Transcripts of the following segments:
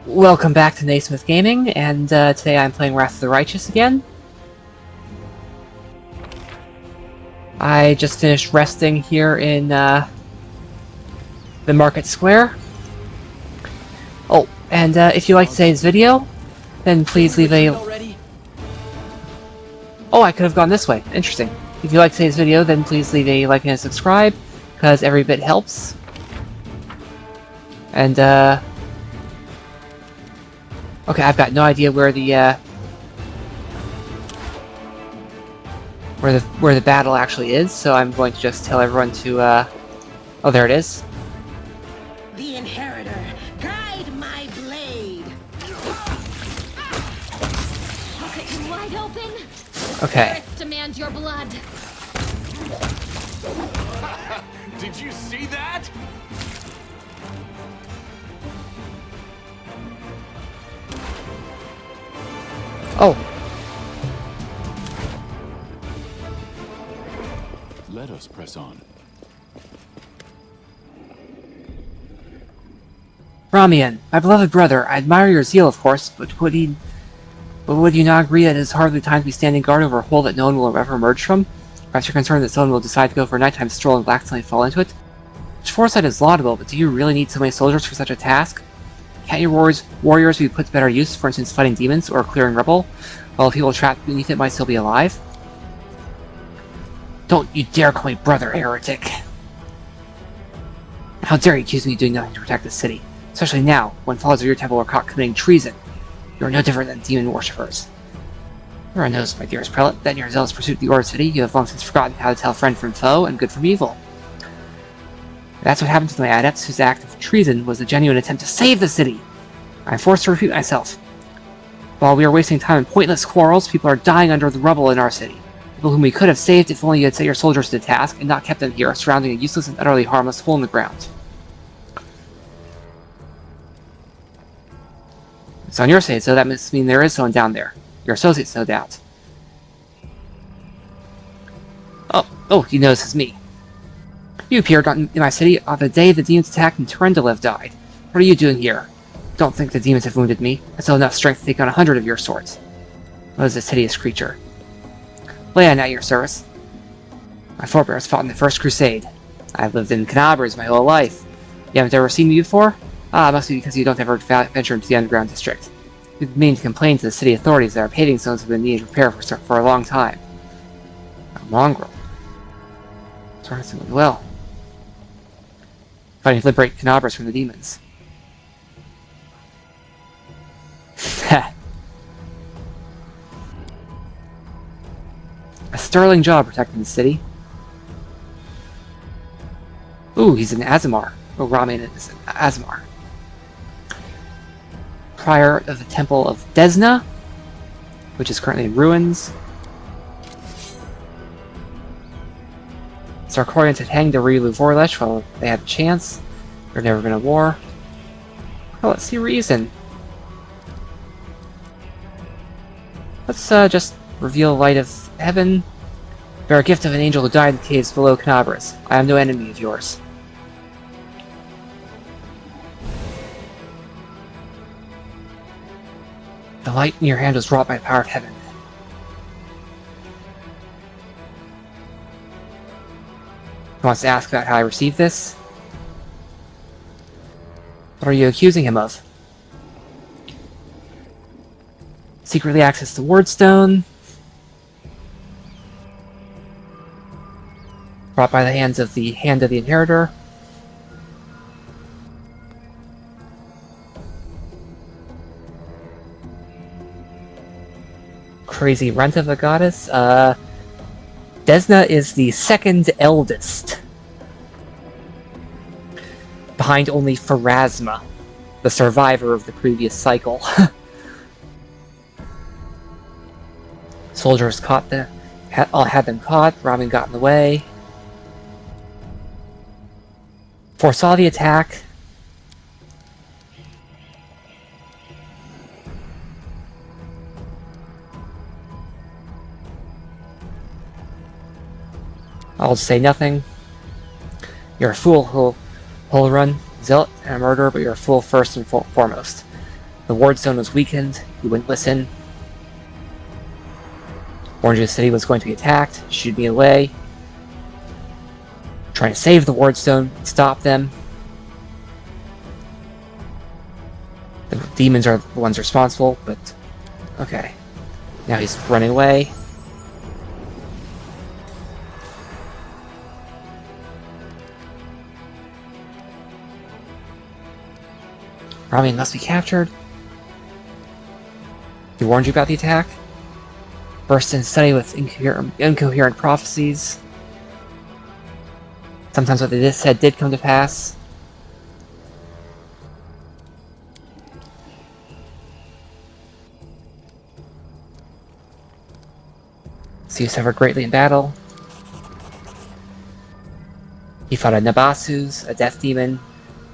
Welcome back to Naysmith Gaming, and today I'm playing Wrath of the Righteous again. I just finished resting here in the Market Square. Oh, and if you liked today's video, then please leave a... Oh, I could have gone this way. Interesting. If you liked today's video, then please leave a like and a subscribe, because every bit helps. And, okay, I've got no idea where the where the battle actually is, so I'm going to just tell everyone to oh, there it is. The Inheritor, guide my blade. I'll cut you wide open. Okay. Spirits demand your blood. Did you see that? Oh. Let us press on. Ramian, my beloved brother, I admire your zeal, of course, but would you not agree that it is hardly time to be standing guard over a hole that no one will ever emerge from? Perhaps you're concerned that someone will decide to go for a nighttime stroll and accidentally fall into it? Such foresight is laudable, but do you really need so many soldiers for such a task? Can't your warriors be put to better use, for instance fighting demons or clearing rubble, while people trapped beneath it might still be alive? Don't you dare call me brother, heretic! How dare you accuse me of doing nothing to protect the city, especially now, when followers of your temple are caught committing treason. You are no different than demon worshippers. Everyone knows, my dearest prelate, that in your zealous pursuit of the Order City, you have long since forgotten how to tell friend from foe and good from evil. That's what happened to my adepts, whose act of treason was a genuine attempt to save the city. I'm forced to repeat myself. While we are wasting time in pointless quarrels, people are dying under the rubble in our city. People whom we could have saved if only you had set your soldiers to the task and not kept them here, surrounding a useless and utterly harmless hole in the ground. It's on your say so, that must mean there is someone down there. Your associates, no doubt. Oh, he knows it's me. You appeared in my city on the day the demons attacked and Terendelev died. What are you doing here? Don't think the demons have wounded me. I still have enough strength to take on 100 of your sorts. What is this hideous creature? Aeon at your service. My forebears fought in the First Crusade. I've lived in Kenabres my whole life. You haven't ever seen me before? Ah, it must be because you don't ever venture into the underground district. You've been meaning to complain to the city authorities that our paving stones have been needed repair for a long time. A mongrel. Well. Fighting to liberate Kenabres from the demons. A sterling job protecting the city. Ooh, he's an Azamar. Oh, Ramen is an Azamar. Prior of the Temple of Desna, which is currently in ruins. Sarkorians had hanged the Rilu Vorlesh while they had a chance. There'd never been a war. Well, let's see reason. Let's just reveal light of heaven. Bear a gift of an angel who died in the caves below Kenabres. I am no enemy of yours. The light in your hand was wrought by the power of heaven. He wants to ask about how I received this. What are you accusing him of? Secretly access the Wardstone. Brought by the hand of the Inheritor. Crazy rent of the goddess. Desna is the second eldest. Behind only Pharasma, the survivor of the previous cycle. Soldiers caught them, had them caught, Ramen got in the way. Foresaw the attack. I'll say nothing. You're a fool who'll run, zealot, and a murderer, but you're a fool first and foremost. The ward zone was weakened. He wouldn't listen. Warned you the city was going to be attacked. Shooed me away. Trying to save the ward zone. Stop them. The demons are the ones responsible, but... okay. Now he's running away. Rami must be captured. He warned you about the attack. Burst in study with incoherent prophecies. Sometimes what they said did come to pass. So you suffered greatly in battle. He fought a Nabasus, a death demon,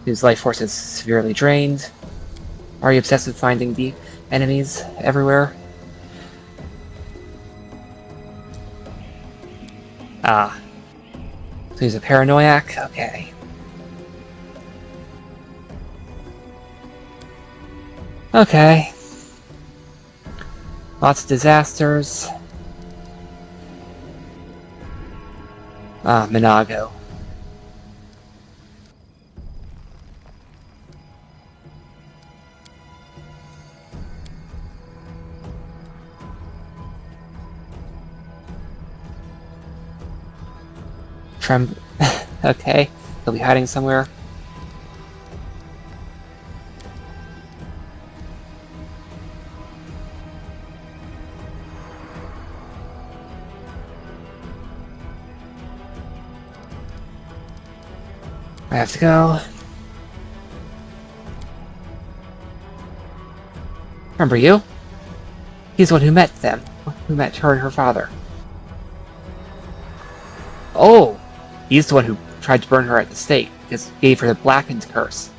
whose life force is severely drained. Are you obsessed with finding the enemies everywhere? Ah. So he's a paranoiac? Okay. Okay. Lots of disasters. Ah, Minago. Okay, he'll be hiding somewhere. I have to go. Remember you? He's the one who met them. Who met her and her father. Oh! He's the one who tried to burn her at the stake, because he gave her the blackened curse.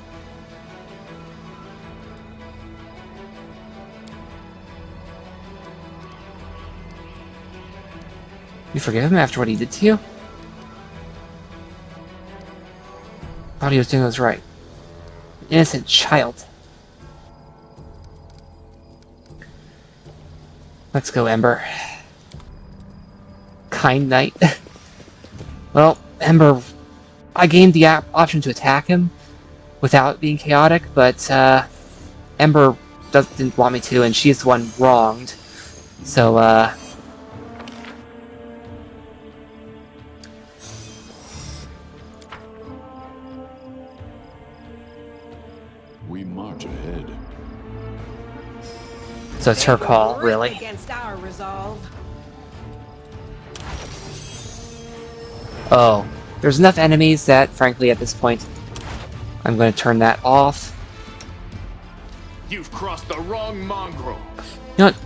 You forgive him after what he did to you? Thought he was doing what was right. An innocent child. Let's go, Ember. Kind knight. Well, Ember, I gained the option to attack him without being chaotic, but Ember didn't want me to, and she's the one wronged. So, We march ahead. so it's her call, really. Against our resolve. Oh, there's enough enemies that, frankly, at this point, I'm going to turn that off. You've crossed the wrong mongrel. You know what?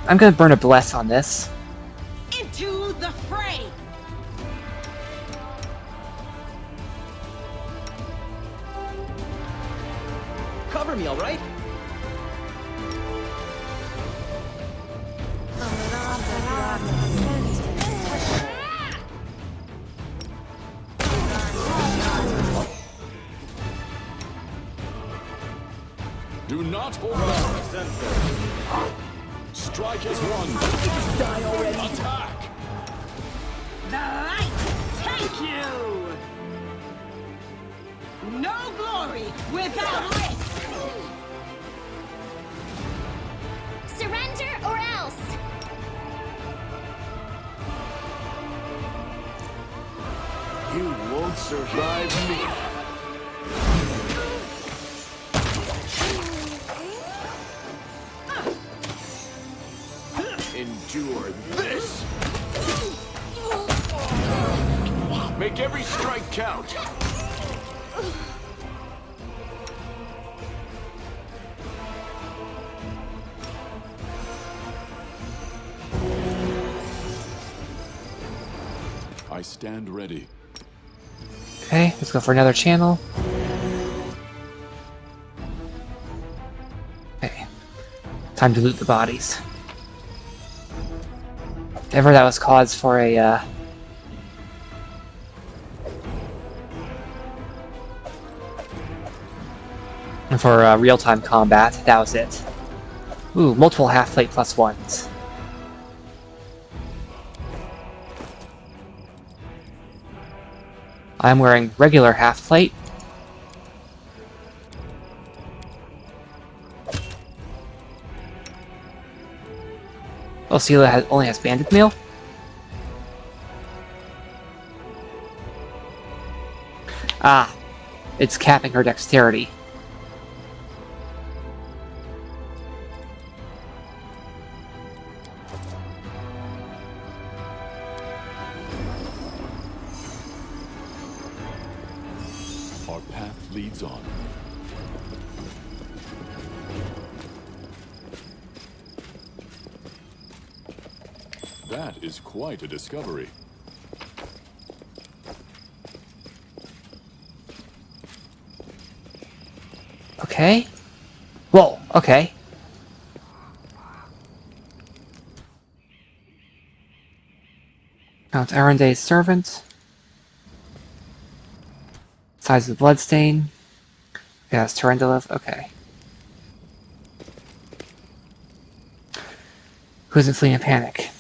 I'm gonna burn a bless on this. Into the fray. Cover me, all right? Do not hold back. Strike as one. Die already. Attack. The light take you. No glory without risk. Surrender or else! You won't survive me. Endure this! Make every strike count! I stand ready. Okay, let's go for another channel. Okay. Time to loot the bodies. If ever that was cause for a, And for real-time combat, that was it. Ooh, multiple half-plate +1s. I'm wearing regular half-plate. Oh, Sela only has bandit mail? Ah, it's capping her dexterity. Our path leads on. That is quite a discovery. Okay. Whoa, okay. Count Arenday's servant. Size of the bloodstain. Yes, Tyrendolith, okay. Who's in fleeing a panic?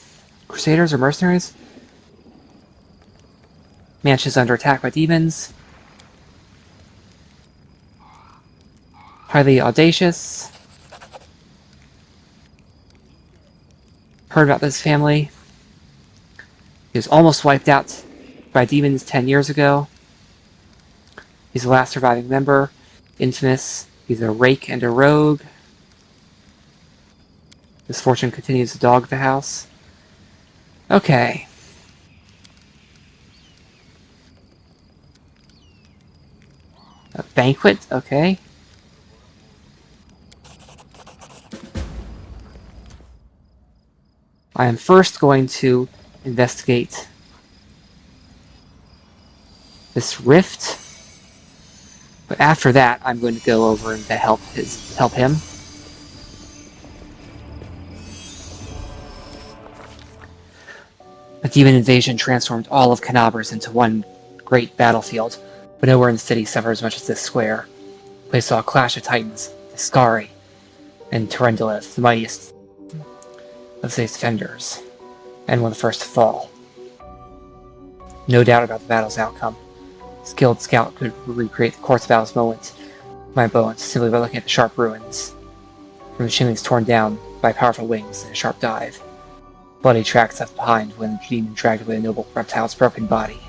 Crusaders or mercenaries? Mansion's under attack by demons. Highly audacious. Heard about this family. He was almost wiped out by demons 10 years ago. He's the last surviving member. Infamous. He's a rake and a rogue. Misfortune continues to dog the house. Okay. A banquet? Okay. I am first going to investigate this rift, but after that I'm going to go over and help him. A demon invasion transformed all of Kenabres into one great battlefield, but nowhere in the city suffered as much as this square. The place saw a clash of titans, Iskari and Tyrendolith, the mightiest of these defenders, and one of the first to fall. No doubt about the battle's outcome. A skilled scout could recreate the course of battle's moment simply by looking at the sharp ruins from the chimneys torn down by powerful wings and a sharp dive. Bloody tracks left behind when the demon dragged away a noble reptile's broken body.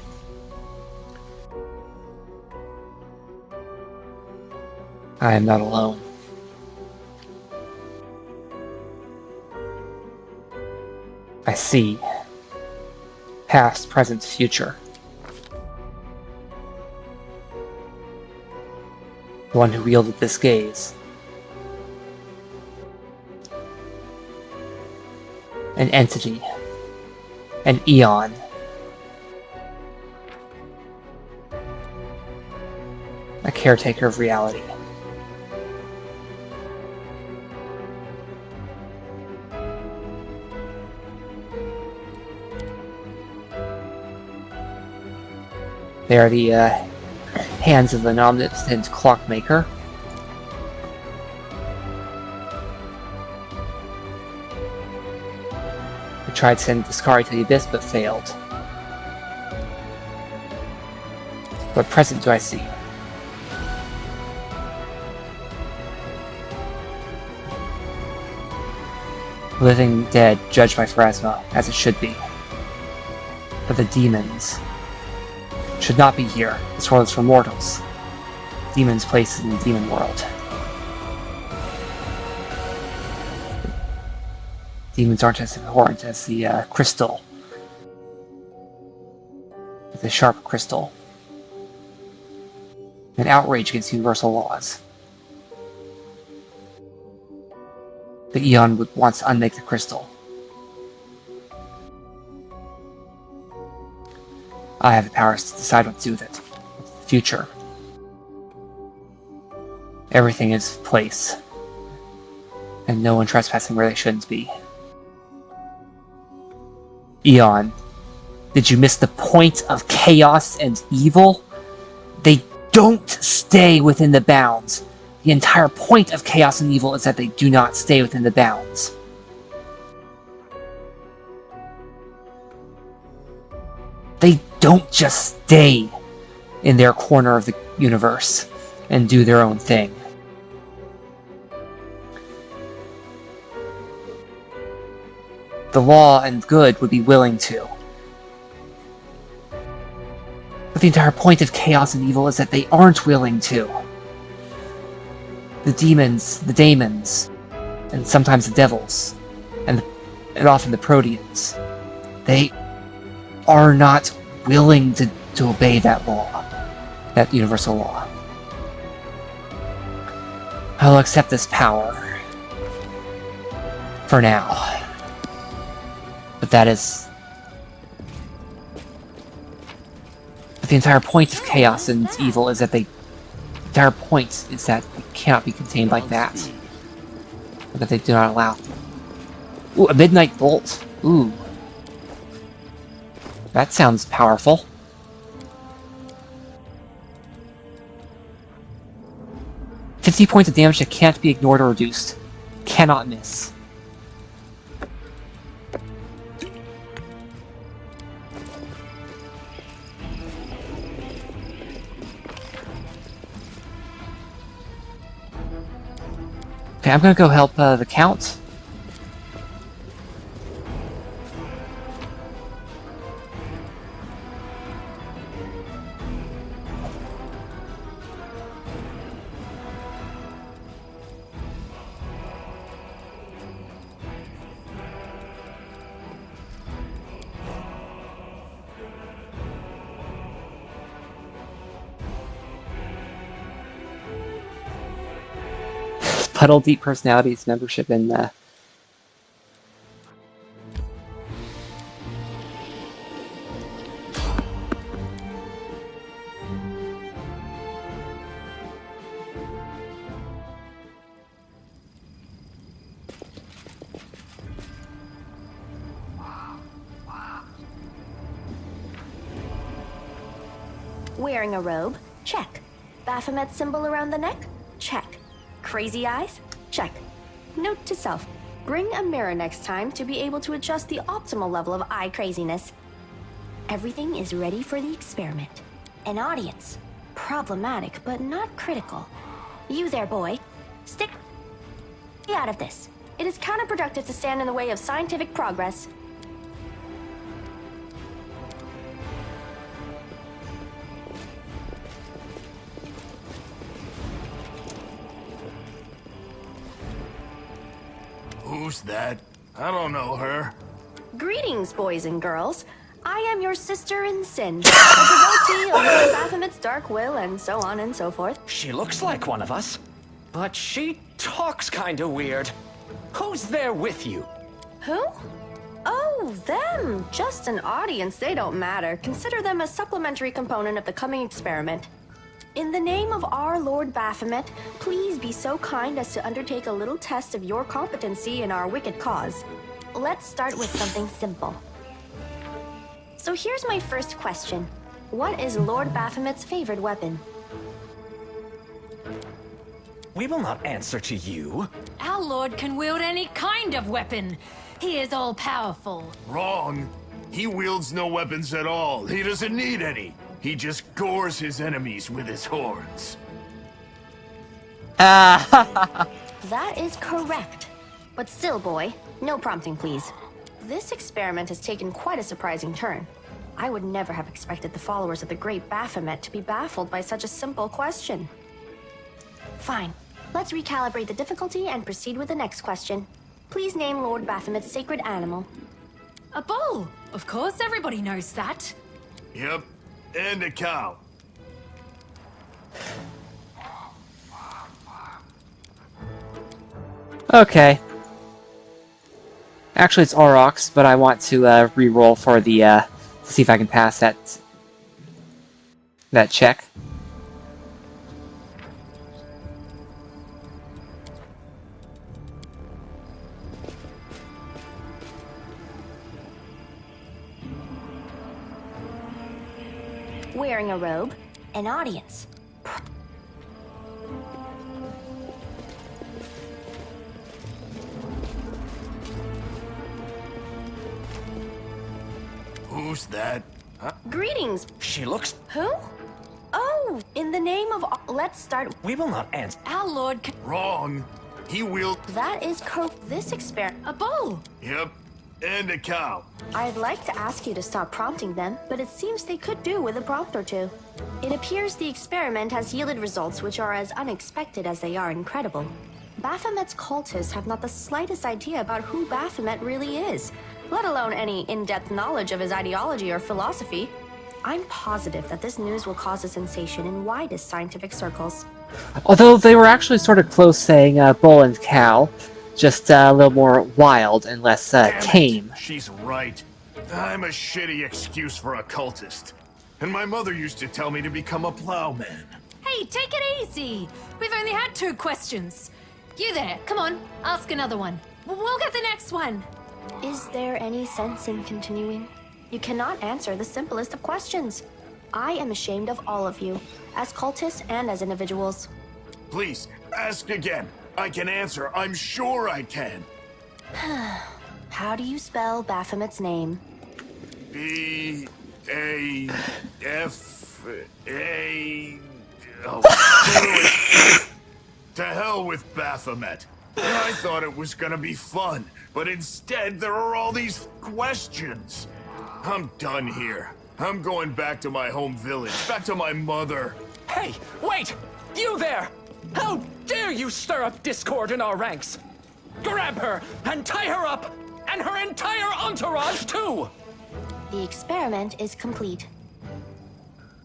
I am not alone. I see. Past, present, future. The one who wielded this gaze. An entity. An Aeon. A caretaker of reality. They are the hands of an omnipotent clockmaker. Who tried to send Iskari to the abyss but failed. What present do I see? Living dead, judged by Pharasma, as it should be. But the demons should not be here. This world is for mortals. Demons' place in the demon world. Demons aren't as important as the crystal. The sharp crystal. An outrage against universal laws. The Aeon wants to unmake the crystal. I have the powers to decide what to do with it. The future. Everything is place. And no one trespassing where they shouldn't be. Aeon, did you miss the point of chaos and evil? They don't stay within the bounds. The entire point of chaos and evil is that they do not stay within the bounds. They don't just stay in their corner of the universe and do their own thing. The law and good would be willing to. But the entire point of chaos and evil is that they aren't willing to. The demons, the daemons, and sometimes the devils, and often the Proteans, they are not willing to obey that law, that universal law. I'll accept this power. For now. But that is... But the entire point of chaos and evil is that they... The entire point is that it cannot be contained like that. Or that they do not allow. Ooh, a midnight bolt. Ooh. That sounds powerful. "50 points of damage that can't be ignored or reduced. Cannot miss." Okay, I'm gonna go help the Count. Puddle Deep Personalities membership in Wearing a robe? Check. Baphomet symbol around the neck? Check. Crazy eyes? Check. Note to self. Bring a mirror next time to be able to adjust the optimal level of eye craziness. Everything is ready for the experiment. An audience. Problematic, but not critical. You there, boy. Stay out of this. It is counterproductive to stand in the way of scientific progress. Who's that? I don't know her. Greetings, boys and girls. I am your sister in sin, a devotee of Lord Baphomet's dark will, and so on and so forth. She looks like one of us, but she talks kinda weird. Who's there with you? Who? Oh, them. Just an audience. They don't matter. Consider them a supplementary component of the coming experiment. In the name of our Lord Baphomet, please be so kind as to undertake a little test of your competency in our wicked cause. Let's start with something simple. So here's my first question. What is Lord Baphomet's favorite weapon? We will not answer to you. Our lord can wield any kind of weapon. He is all-powerful. Wrong. He wields no weapons at all. He doesn't need any. He just gores his enemies with his horns. That is correct. But still, boy, no prompting, please. This experiment has taken quite a surprising turn. I would never have expected the followers of the great Baphomet to be baffled by such a simple question. Fine. Let's recalibrate the difficulty and proceed with the next question. Please name Lord Baphomet's sacred animal. A bull! Of course, everybody knows that. Yep, and a cow. Okay. Actually, it's Aurochs, but I want to re-roll for the to see if I can pass that check. Wearing a robe, an audience. Who's that? Greetings. She looks... Who? Oh, in the name of... Let's start... We will not answer. Our lord Wrong. He wields... That is this experiment... a bull. Yep. And a cow. I'd like to ask you to stop prompting them, but it seems they could do with a prompt or two. It appears the experiment has yielded results which are as unexpected as they are incredible. Baphomet's cultists have not the slightest idea about who Baphomet really is, let alone any in-depth knowledge of his ideology or philosophy. I'm positive that this news will cause a sensation in widest scientific circles. Although they were actually sort of close saying bull and cow, just a little more wild and less Damn it. tame. She's right. I'm a shitty excuse for a cultist. And my mother used to tell me to become a plowman. Hey, take it easy. We've only had 2 questions. You there, come on, ask another one. We'll get the next one. Is there any sense in continuing? You cannot answer the simplest of questions. I am ashamed of all of you, as cultists and as individuals. Please, ask again. I can answer. I'm sure I can. How do you spell Baphomet's name? B-A-F-A... Oh, to hell with Baphomet. I thought it was gonna be fun, but instead there are all these questions. I'm done here. I'm going back to my home village, back to my mother. Hey, wait! You there! How dare you stir up discord in our ranks? Grab her and tie her up, and her entire entourage too! The experiment is complete.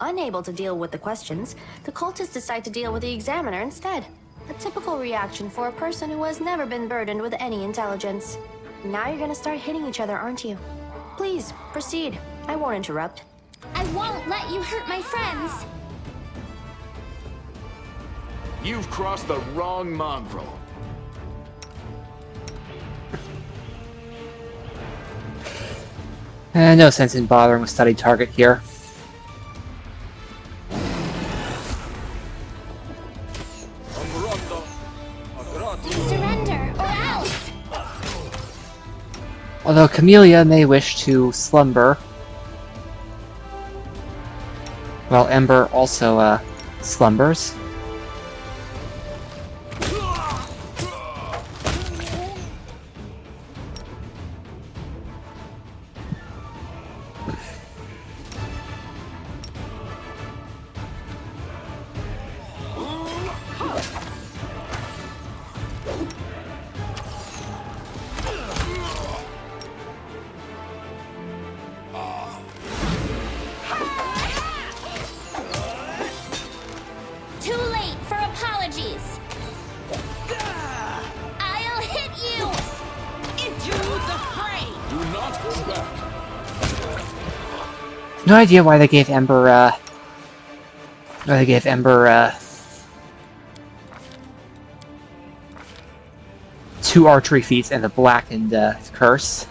Unable to deal with the questions, the cultists decide to deal with the examiner instead. A typical reaction for a person who has never been burdened with any intelligence. Now you're gonna start hitting each other, aren't you? Please, proceed. I won't interrupt. I won't let you hurt my friends. You've crossed the wrong mongrel. No sense in bothering with study target here. Surrender or else. Although Camelia may wish to slumber, while Ember also slumbers. Too late for apologies. I'll hit you. Into the fray! Do not go back. No idea why they gave Ember, two archery feats and the blackened curse.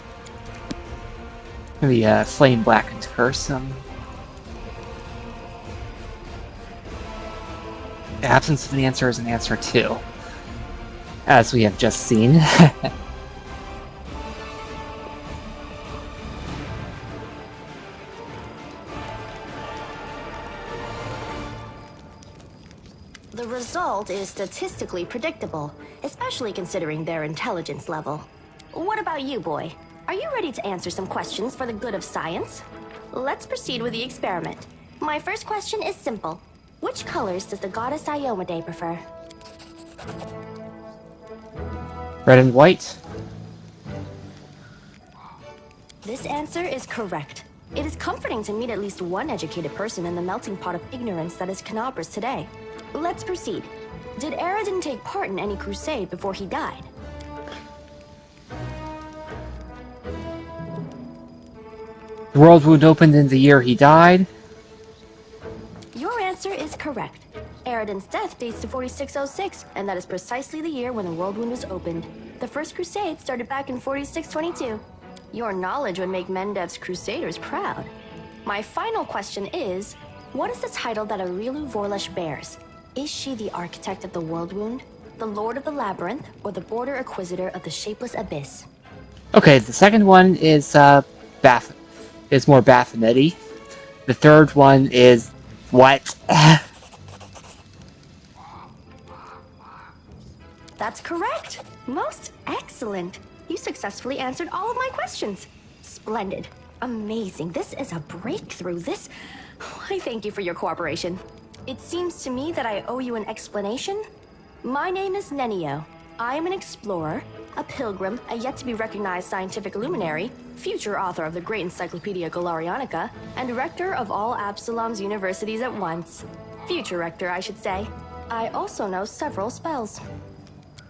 The flame blackened curse. The absence of an answer is an answer too, as we have just seen. The result is statistically predictable, especially considering their intelligence level. What about you, boy? Are you ready to answer some questions for the good of science? Let's proceed with the experiment. My first question is simple. Which colors does the goddess Iomade prefer? Red and white. This answer is correct. It is comforting to meet at least one educated person in the melting pot of ignorance that is Kenabres today. Let's proceed. Did Aeon take part in any crusade before he died? The world wound opened in the year he died. Your answer is correct. Aeron's death dates to 4606, and that is precisely the year when the world wound was opened. The first crusade started back in 4622. Your knowledge would make Mendev's crusaders proud. My final question is, what is the title that Aurilu Vorlesh bears? Is she the architect of the world wound, the lord of the labyrinth, or the border acquisitor of the shapeless abyss? Okay, the second one is is more Baphomet-y. The third one is what? That's correct. Most excellent. You successfully answered all of my questions. Splendid. Amazing. This is a breakthrough. I thank you for your cooperation. It seems to me that I owe you an explanation. My name is Nenio. I am an explorer, a pilgrim, a yet-to-be-recognized scientific luminary, future author of the great Encyclopedia Galarianica, and rector of all Absalom's universities at once. Future rector, I should say. I also know several spells.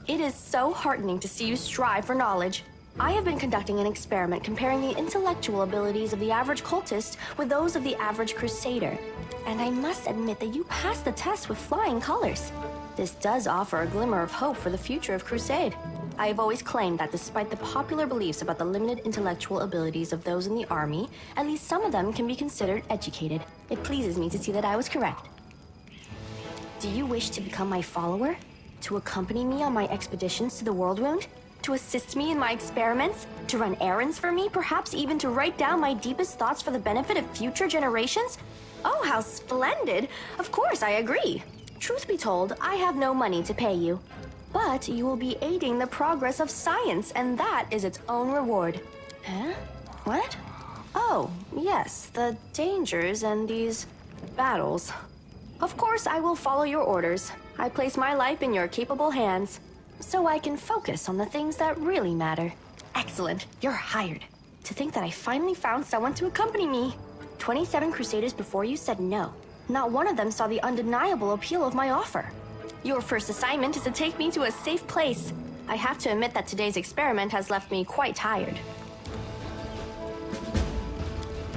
It is so heartening to see you strive for knowledge. I have been conducting an experiment comparing the intellectual abilities of the average cultist with those of the average crusader. And I must admit that you passed the test with flying colors. This does offer a glimmer of hope for the future of Crusade. I have always claimed that despite the popular beliefs about the limited intellectual abilities of those in the army, at least some of them can be considered educated. It pleases me to see that I was correct. Do you wish to become my follower? To accompany me on my expeditions to the World Wound? To assist me in my experiments? To run errands for me? Perhaps even to write down my deepest thoughts for the benefit of future generations? Oh, how splendid! Of course, I agree. Truth be told, I have no money to pay you. But you will be aiding the progress of science, and that is its own reward. Huh? What? Oh, yes, the dangers and these battles. Of course, I will follow your orders. I place my life in your capable hands, so I can focus on the things that really matter. Excellent, you're hired. To think that I finally found someone to accompany me. 27 Crusaders before you said no. Not one of them saw the undeniable appeal of my offer. Your first assignment is to take me to a safe place. I have to admit that today's experiment has left me quite tired.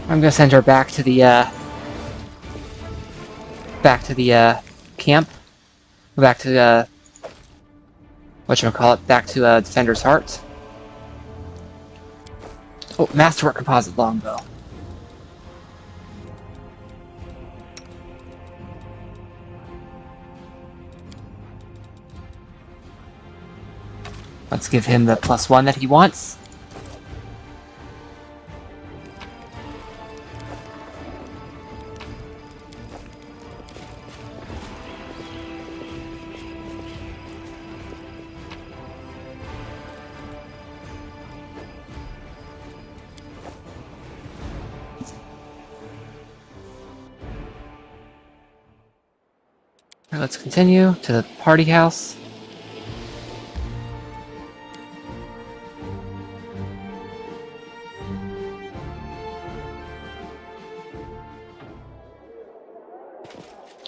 I'm gonna send her back to the camp. Back to whatchamacallit, back to Defender's Heart. Oh, Masterwork Composite Longbow. Let's give him the +1 that he wants. Let's continue to the party house.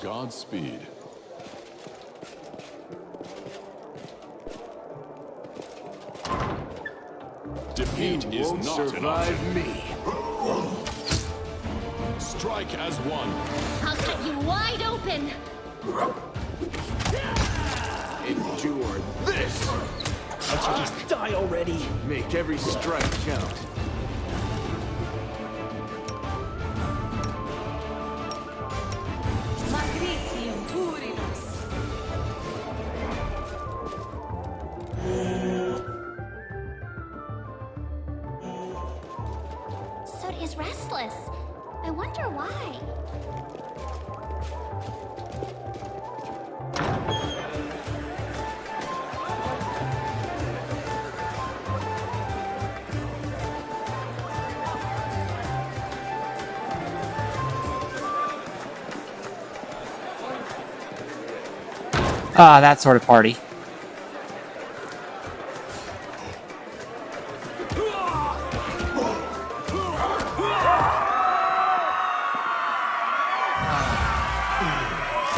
Godspeed. Defeat is not an option. me. Strike as one. I'll cut you wide open. Endure this. Can't you just die already? Make every strike count. Sod is restless. I wonder why. Ah, that sort of party.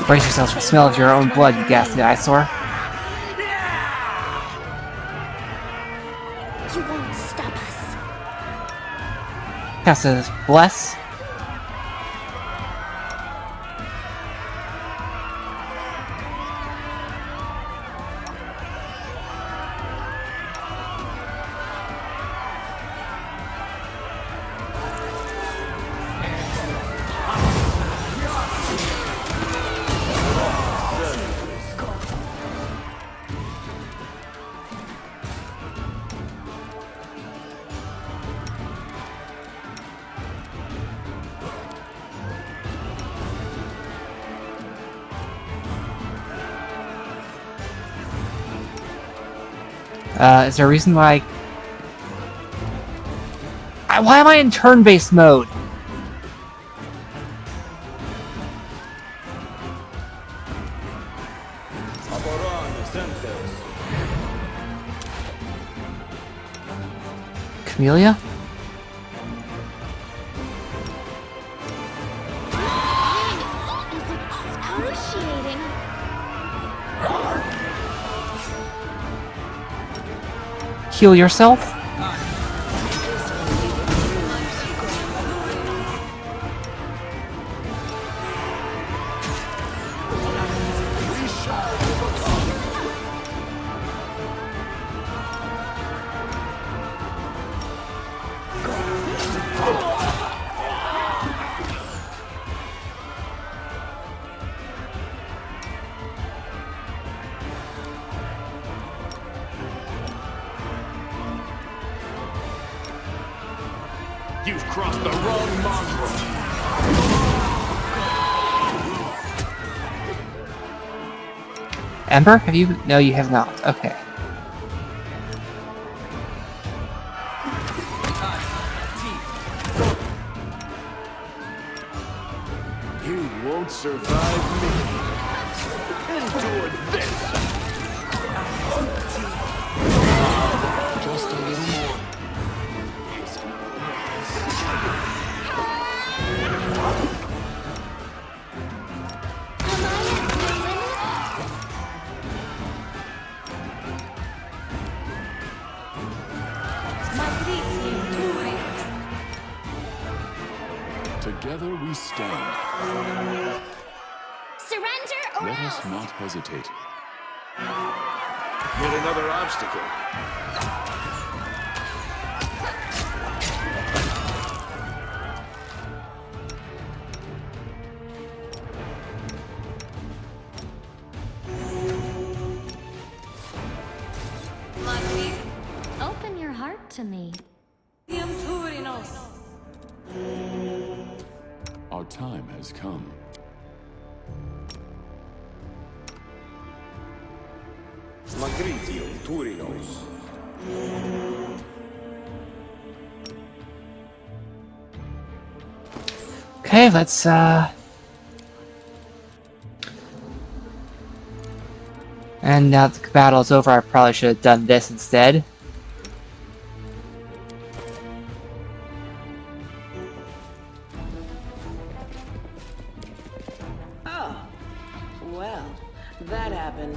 Brace yourselves for the smell of your own blood, you ghastly eyesore. You won't stop us. Cast a bless. Is there a reason why... Why am I in turn-based mode? Camelia? Is excruciating. Heal yourself? You've crossed the wrong mongrel. Ember? Have you? No, you have not. Okay. You won't survive me. Endure this. Just a little more. Together we stand. Surrender or Let else. us not hesitate. Yet another obstacle. Open your heart to me. Our time has come. Okay, let's, And now that the battle is over, I probably should have done this instead. Oh, well, that happened.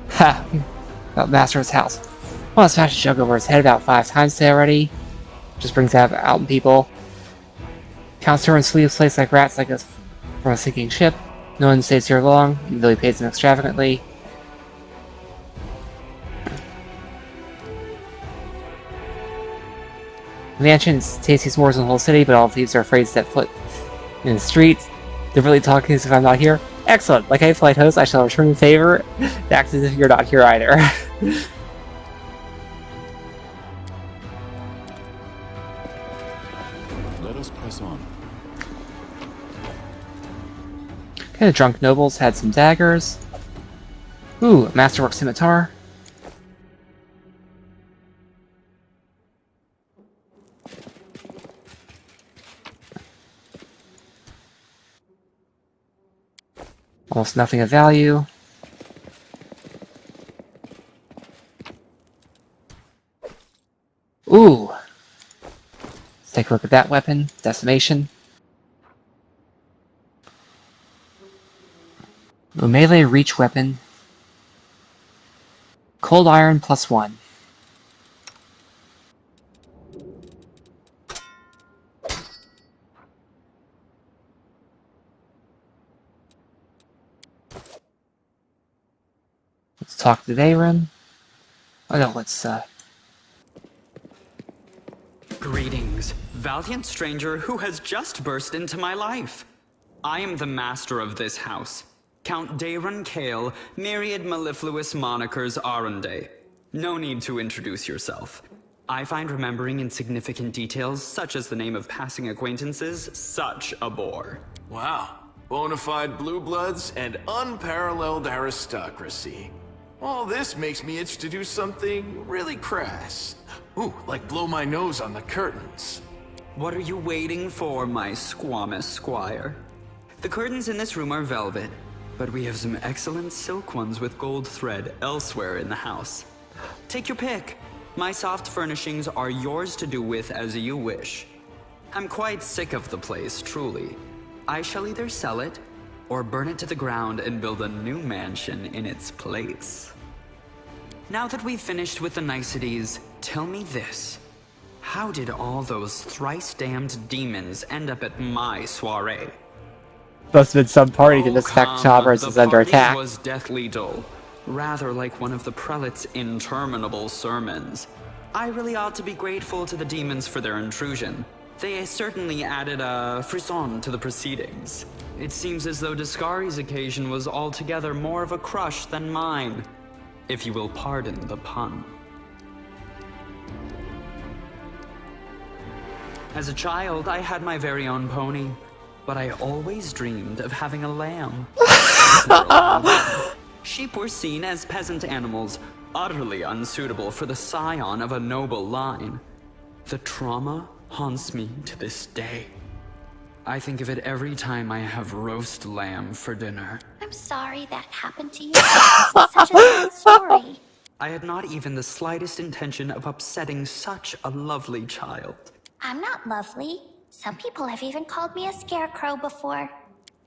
Ha! About Master's house. I want to smash a jug over his head about 5 times today already. Just brings out in people. Counts her and sleeves place like rats like us from a sinking ship. No one stays here long, even though he pays them extravagantly. The mansion is tastiest more than the whole city, but all thieves are afraid to step foot in the streets. They're really talking as if I'm not here. Excellent! Like a flight host, I shall return the favor. Act as if you're not here either. Let us press on. Okay, the drunk nobles had some daggers. Ooh, a masterwork scimitar. Almost nothing of value. Ooh! Let's take a look at that weapon. Decimation. A melee reach weapon. Cold iron +1. Let's talk to Aeon. Oh no, let's Greetings, valiant stranger who has just burst into my life. I am the master of this house, Count Dayron Kale, myriad mellifluous monikers Aronde. No need to introduce yourself. I find remembering insignificant details, such as the name of passing acquaintances, such a bore. Wow. Bonafide blue bloods and unparalleled aristocracy. All this makes me itch to do something really crass. Ooh, like blow my nose on the curtains. What are you waiting for, my squamous squire? The curtains in this room are velvet, but we have some excellent silk ones with gold thread elsewhere in the house. Take your pick. My soft furnishings are yours to do with as you wish. I'm quite sick of the place, truly. I shall either sell it, or burn it to the ground and build a new mansion in its place. Now that we've finished with the niceties, tell me this. How did all those thrice-damned demons end up at my soiree? Must have been some party to this fact Kenabres is under attack. The party was deathly dull, rather like one of the prelate's interminable sermons. I really ought to be grateful to the demons for their intrusion. They certainly added a frisson to the proceedings. It seems as though Discari's occasion was altogether more of a crush than mine, if you will pardon the pun. As a child, I had my very own pony, but I always dreamed of having a lamb. Sheep were seen as peasant animals, utterly unsuitable for the scion of a noble line. The trauma haunts me to this day. I think of it every time I have roast lamb for dinner. I'm sorry that happened to you. It's such a sad story. I had not even the slightest intention of upsetting such a lovely child. I'm not lovely. Some people have even called me a scarecrow before.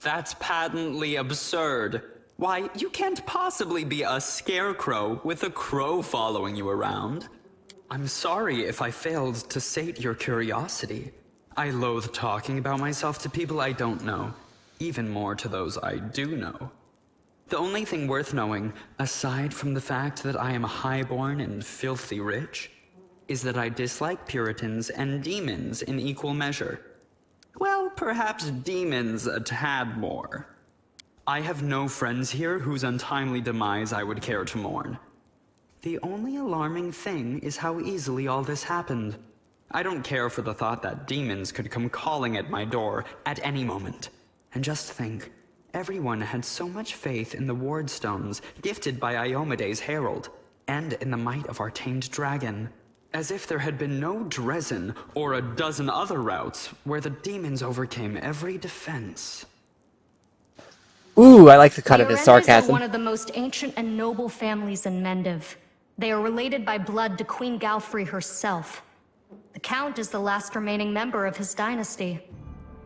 That's patently absurd. Why, you can't possibly be a scarecrow with a crow following you around. I'm sorry if I failed to sate your curiosity. I loathe talking about myself to people I don't know, even more to those I do know. The only thing worth knowing, aside from the fact that I am highborn and filthy rich, is that I dislike Puritans and demons in equal measure. Well, perhaps demons a tad more. I have no friends here whose untimely demise I would care to mourn. The only alarming thing is how easily all this happened. I don't care for the thought that demons could come calling at my door at any moment. And just think, everyone had so much faith in the wardstones gifted by Iomede's herald, and in the might of our tamed dragon, as if there had been no Dresden or a dozen other routes where the demons overcame every defense. Ooh, I like the cut of his Orendas sarcasm. are one of the most ancient and noble families in Mendiv. They are related by blood to Queen Galfrey herself. The Count is the last remaining member of his dynasty.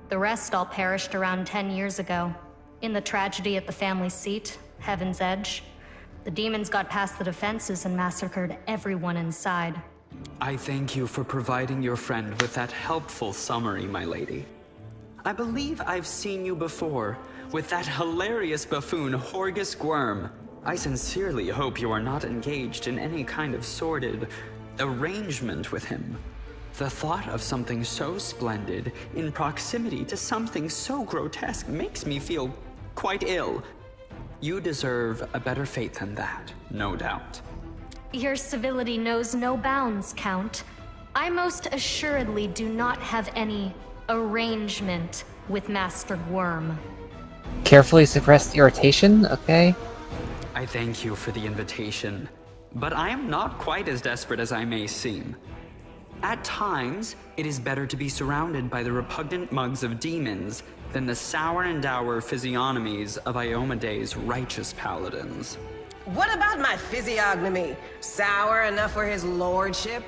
The rest all perished around 10 years ago. In the tragedy at the family seat, Heaven's Edge, the demons got past the defenses and massacred everyone inside. I thank you for providing your friend with that helpful summary, my lady. I believe I've seen you before, with that hilarious buffoon Horgus Gwyrm. I sincerely hope you are not engaged in any kind of sordid arrangement with him. The thought of something so splendid in proximity to something so grotesque makes me feel quite ill. You deserve a better fate than that, no doubt. Your civility knows no bounds, Count. I most assuredly do not have any arrangement with Master Gwyrm. Carefully suppressed irritation, okay? I thank you for the invitation, but I am not quite as desperate as I may seem. At times, it is better to be surrounded by the repugnant mugs of demons than the sour and dour physiognomies of Iomede's righteous paladins. What about my physiognomy? Sour enough for his lordship?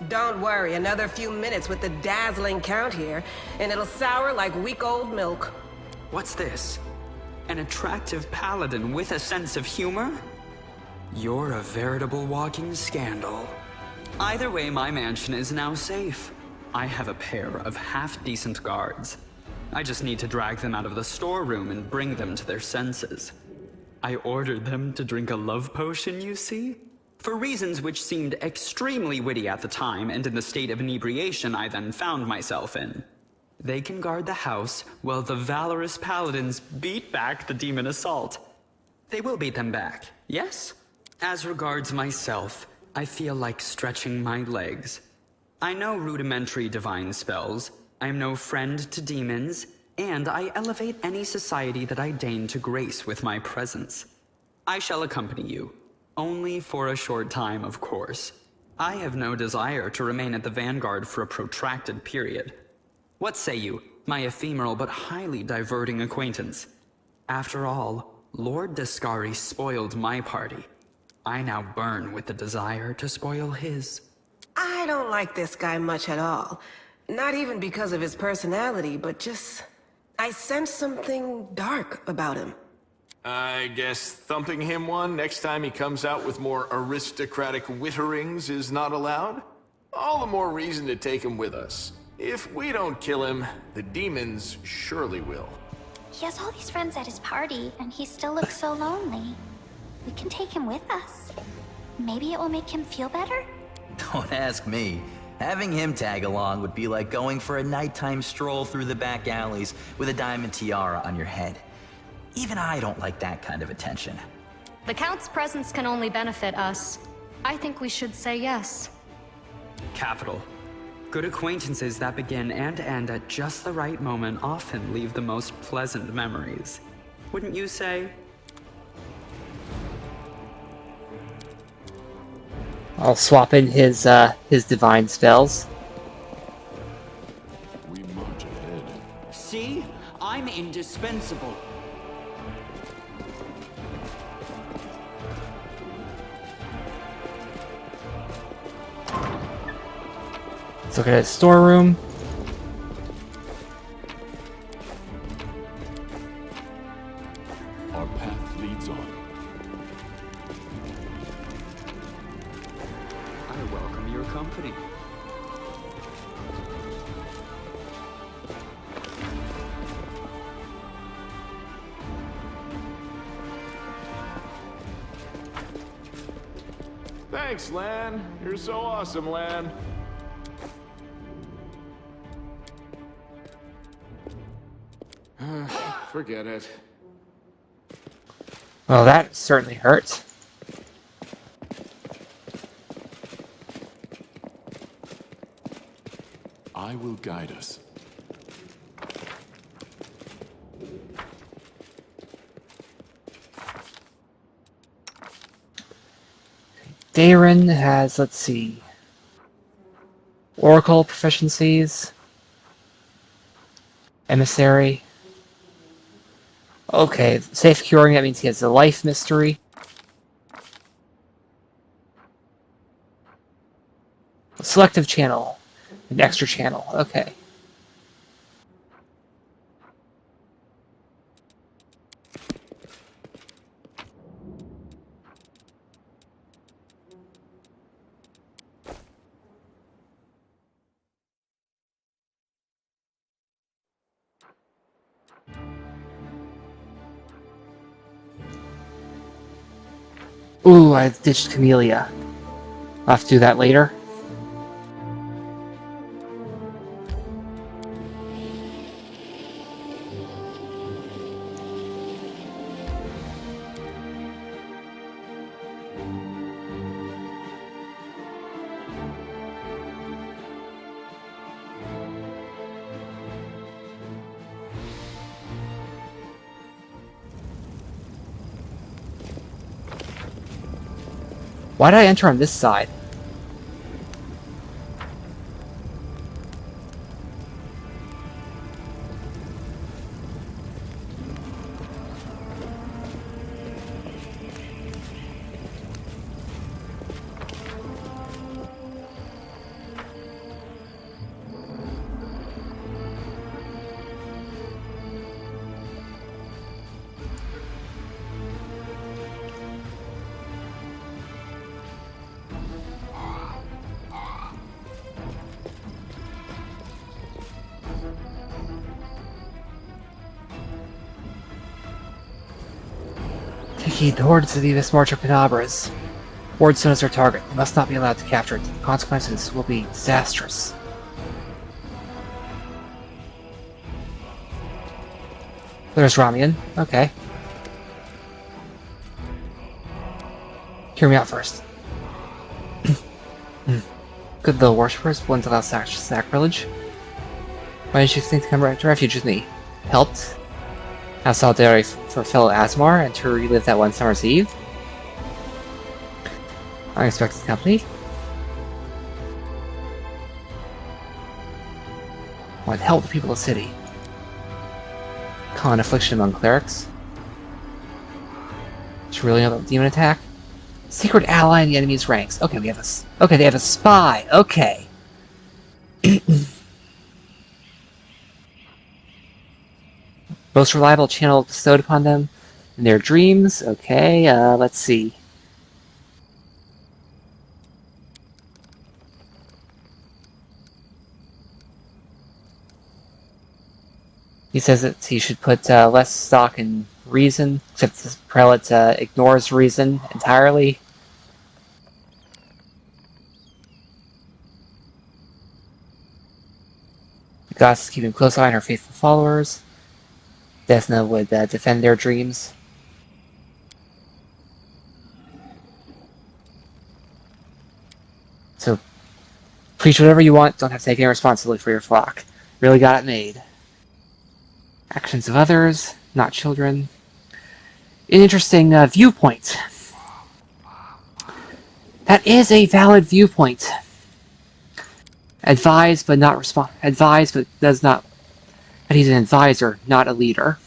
Don't worry, another few minutes with the dazzling Count here, and it'll sour like week-old milk. What's this? An attractive paladin with a sense of humor? You're a veritable walking scandal. Either way, my mansion is now safe. I have a pair of half-decent guards. I just need to drag them out of the storeroom and bring them to their senses. I ordered them to drink a love potion, you see? For reasons which seemed extremely witty at the time and in the state of inebriation I then found myself in. They can guard the house while the valorous paladins beat back the demon assault. They will beat them back, yes? As regards myself, I feel like stretching my legs. I know rudimentary divine spells, I am no friend to demons, and I elevate any society that I deign to grace with my presence. I shall accompany you. Only for a short time, of course. I have no desire to remain at the vanguard for a protracted period. What say you, my ephemeral but highly diverting acquaintance? After all, Lord Descari spoiled my party. I now burn with the desire to spoil his. I don't like this guy much at all. Not even because of his personality, but just... I sense something dark about him. I guess thumping him one next time he comes out with more aristocratic witterings is not allowed? All the more reason to take him with us. If we don't kill him, the demons surely will. He has all these friends at his party, and he still looks so lonely. We can take him with us. Maybe it will make him feel better? Don't ask me. Having him tag along would be like going for a nighttime stroll through the back alleys with a diamond tiara on your head. Even I don't like that kind of attention. The Count's presence can only benefit us. I think we should say yes. Capital. Good acquaintances that begin and end at just the right moment often leave the most pleasant memories. Wouldn't you say? I'll swap in his divine spells. We march ahead. See? I'm indispensable. Let's look at his storeroom. Our path leads on. I welcome your company. Thanks, Lan. You're so awesome, Lan. Forget it. Well, that certainly hurt. I will guide us. Darren has, let's see, Oracle proficiencies, Emissary. Okay, safe curing, that means he has the life mystery. Selective channel, an extra channel, okay. Ooh, I ditched Camelia. I'll have to do that later. Why did I enter on this side? Take heed, the hordes of the Abyss march of Kenabres. Wardstone is our target. We must not be allowed to capture it. The consequences will be disastrous. There's Ramian. Okay. Hear me out first. Good little worshippers, ones without sacrilege. Why did you think to come to refuge with me? Helped? Have solidarity for fellow Asmar and to relive that one summer's eve? Unexpected company? Want to help the people of the city. Common affliction among clerics. Did you really know about the demon attack? Secret ally in the enemy's ranks. Okay, we have a... Okay, they have a spy. Okay. Most reliable channel bestowed upon them in their dreams. Okay, let's see. He says that he should put less stock in reason, except this prelate ignores reason entirely. The goddess is keeping a close eye on her faithful followers. Desna would defend their dreams. So, preach whatever you want, don't have to take any responsibility for your flock. Really got it made. Actions of others, not children. An interesting viewpoint. That is a valid viewpoint. Advised but not respond. Advised but does not. But he's an advisor, not a leader.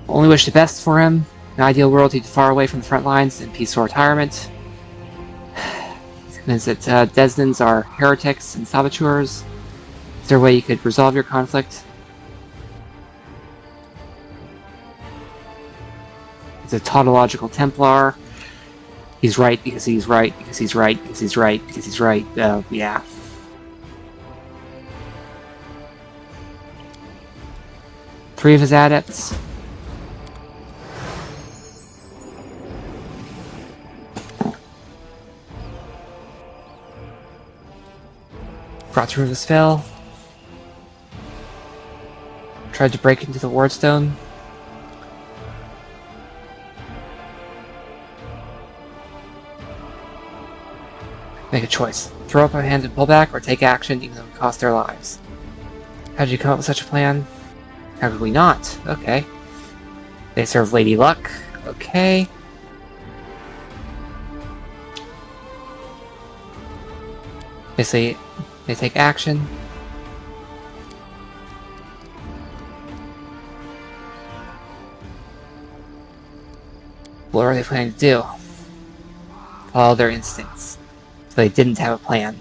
Only wish the best for him. An ideal world he'd far away from the front lines in peaceful retirement. He's convinced that Desnans are heretics and saboteurs. Is there a way you could resolve your conflict? He's a tautological Templar. He's right because he's right, because he's right, because he's right, because he's right. Yeah. Three of his adepts. Brought through the spell. Tried to break into the wardstone. Make a choice. Throw up a hand and pull back, or take action even though it costs their lives. How did you come up with such a plan? How could we not? Okay. They serve Lady Luck. Okay. They say they take action. What are they planning to do? Follow their instincts. So they didn't have a plan.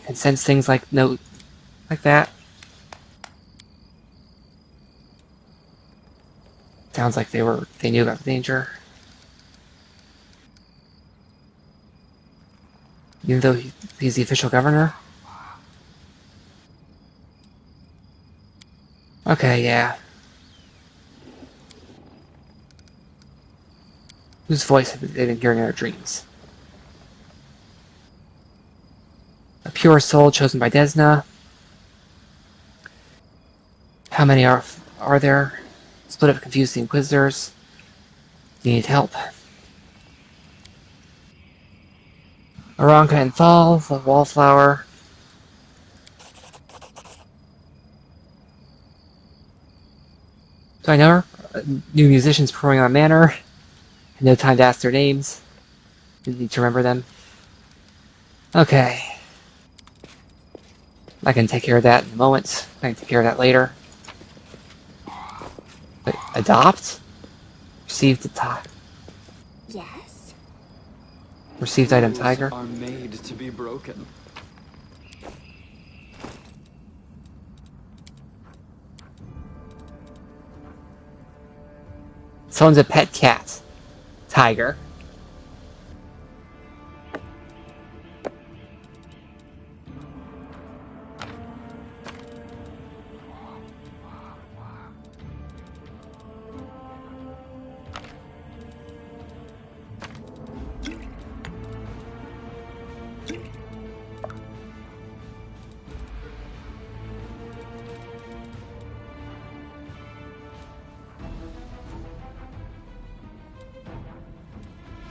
And sense things like that. Sounds like they knew about the danger. Even though he's the official governor. Okay, yeah. Whose voice have they been hearing in their dreams? A pure soul chosen by Desna. How many are there? Split up, confuse the Inquisitors. Do you need help? Aranka and Thal, the Wallflower. Do I know her? New musicians performing on Manor. No time to ask their names. Didn't need to remember them. Okay. I can take care of that in a moment. I can take care of that later. But adopt? Received the Yes? Received item Tiger. Are made to be broken. Someone's a pet cat. Tiger.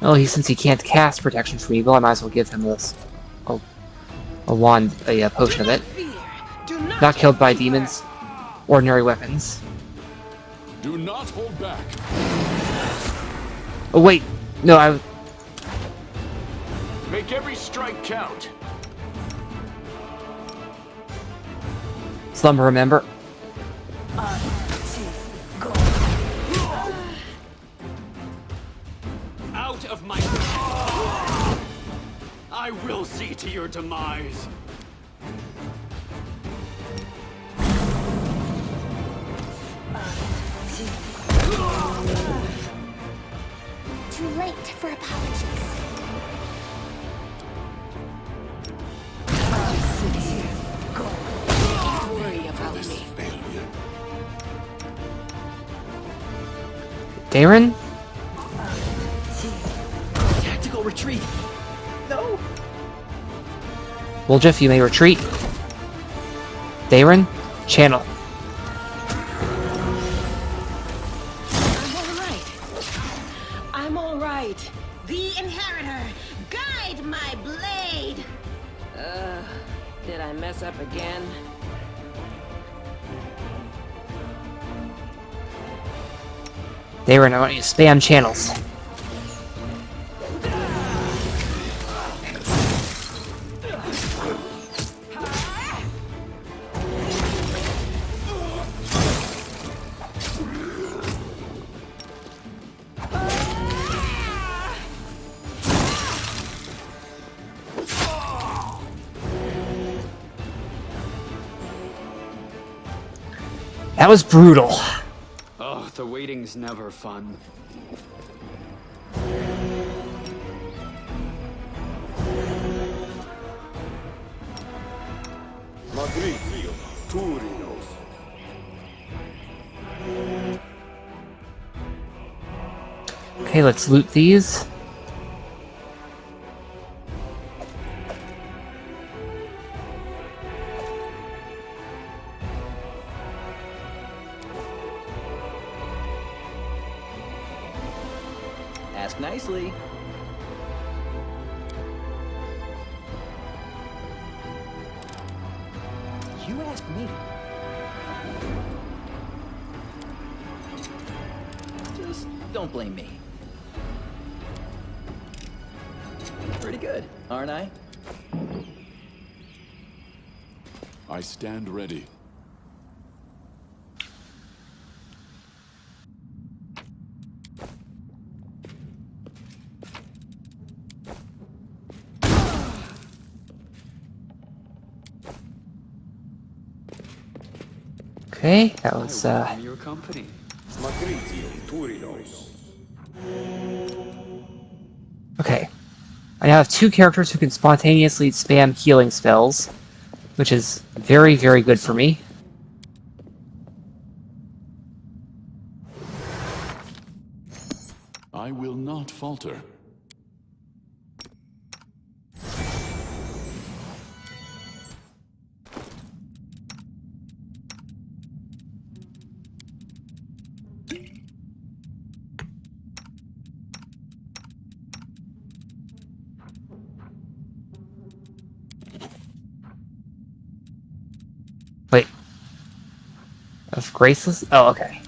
Well, since he can't cast protection from evil, I might as well give him this a wand, a potion of it. Not killed by demons, ordinary weapons. Do not hold back. Oh wait, no, I. Make every strike count. Slumber, remember? Out of my... I will see to your demise. Too late for apologies. Don't worry about me. Darren? Tactical retreat. No. Woljif, you may retreat. Darren, channel. I'm all right. The Inheritor, guide my blade. Did I mess up again? Darren, I want you to spam channels. That was brutal. Oh, the waiting's never fun. Okay, let's loot these. Ask nicely. You asked me. Just don't blame me. Pretty good, aren't I? I stand ready. Okay, that was I welcome your company. okay. I now have 2 characters who can spontaneously spam healing spells, which is very, very good for me. I will not falter. Wait. Of Graceless? Oh, okay.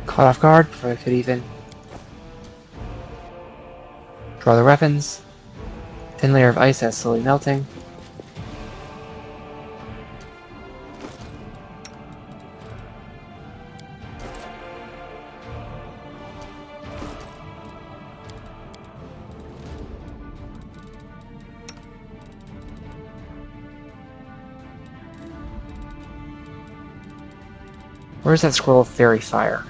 Caught off guard before I could even draw the weapons. Thin layer of ice that's slowly melting. Where's that scroll of fairy fire?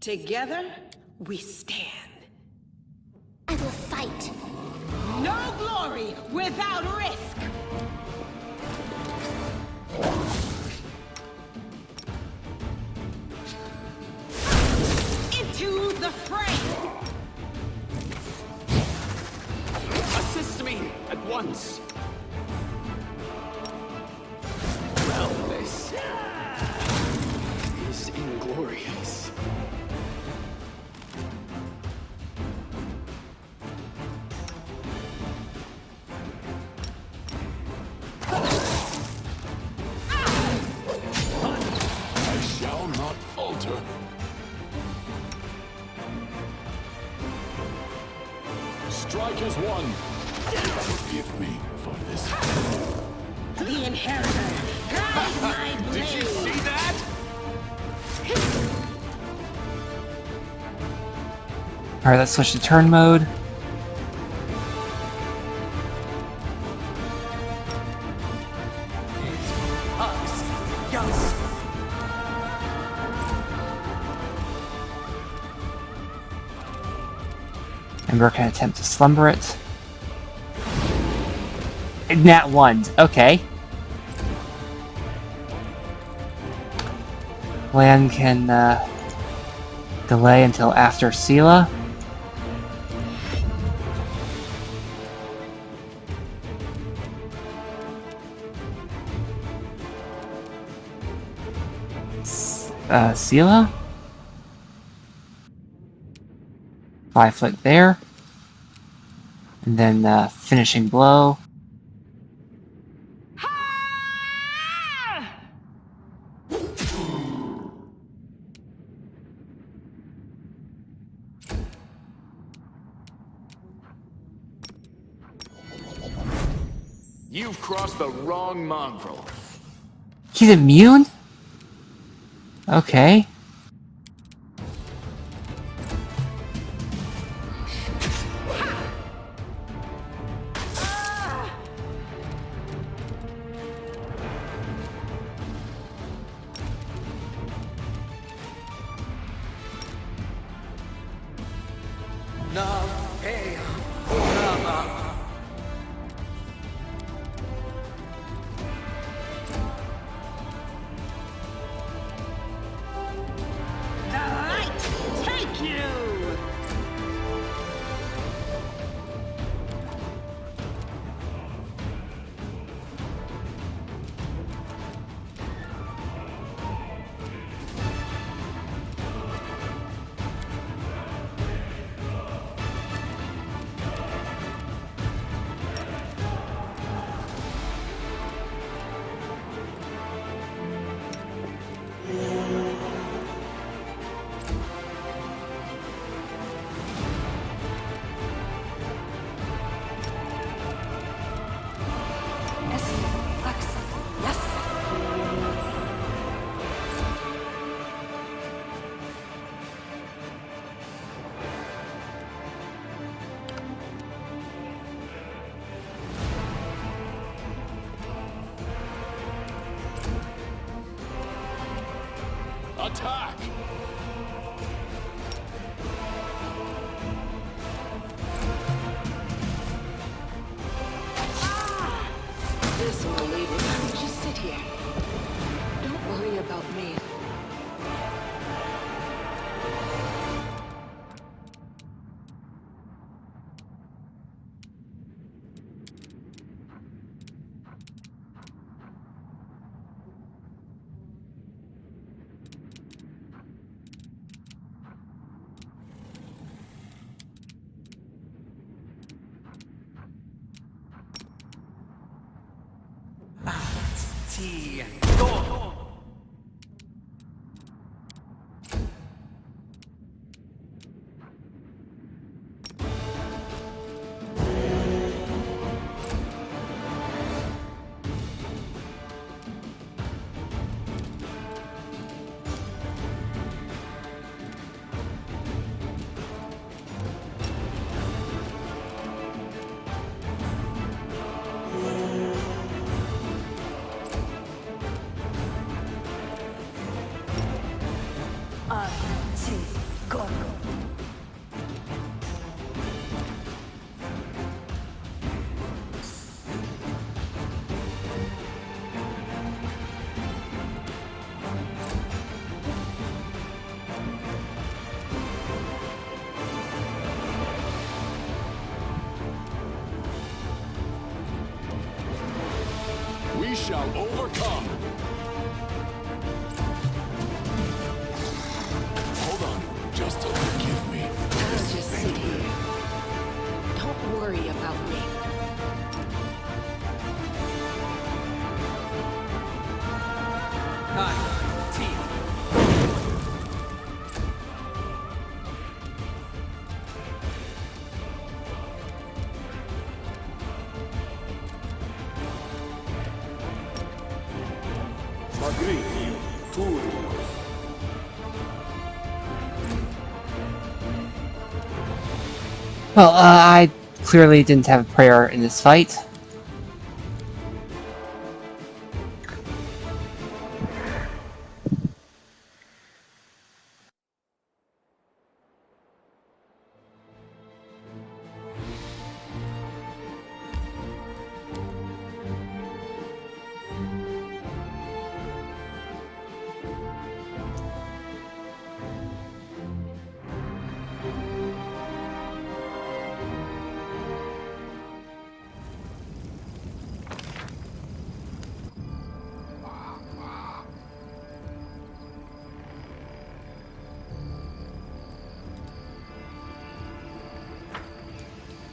Together, we stand. I will fight. No glory without risk! Into the fray! Assist me at once. Well, this is inglorious. I shall not falter. Strike as one. Forgive me for this. The Inheritor! Guide my blade! Did you see that? Alright, let's switch to turn mode. Ember can attempt to slumber it. Nat 1. Okay. Lan can delay until after Sela. Sela? 5 foot there. And then finishing blow. You've crossed the wrong mongrel. He's immune? Okay. Attack! This will leave it. Just sit here. Don't worry about me. T. Go. Go. We shall overcome. Hold on, just forgive me. I'll just sit here. Don't worry about me. Well, I clearly didn't have a prayer in this fight.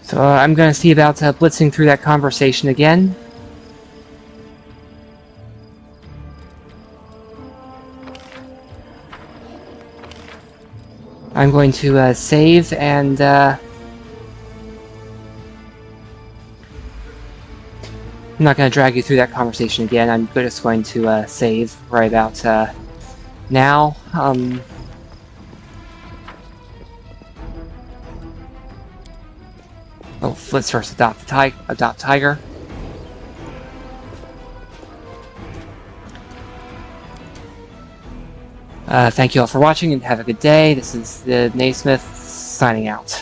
So I'm going to see about blitzing through that conversation again. I'm going to save and I'm not going to drag you through that conversation again. I'm just going to save right about now. Oh, let's first adopt Tiger. Thank you all for watching and have a good day. This is the Naysmith signing out.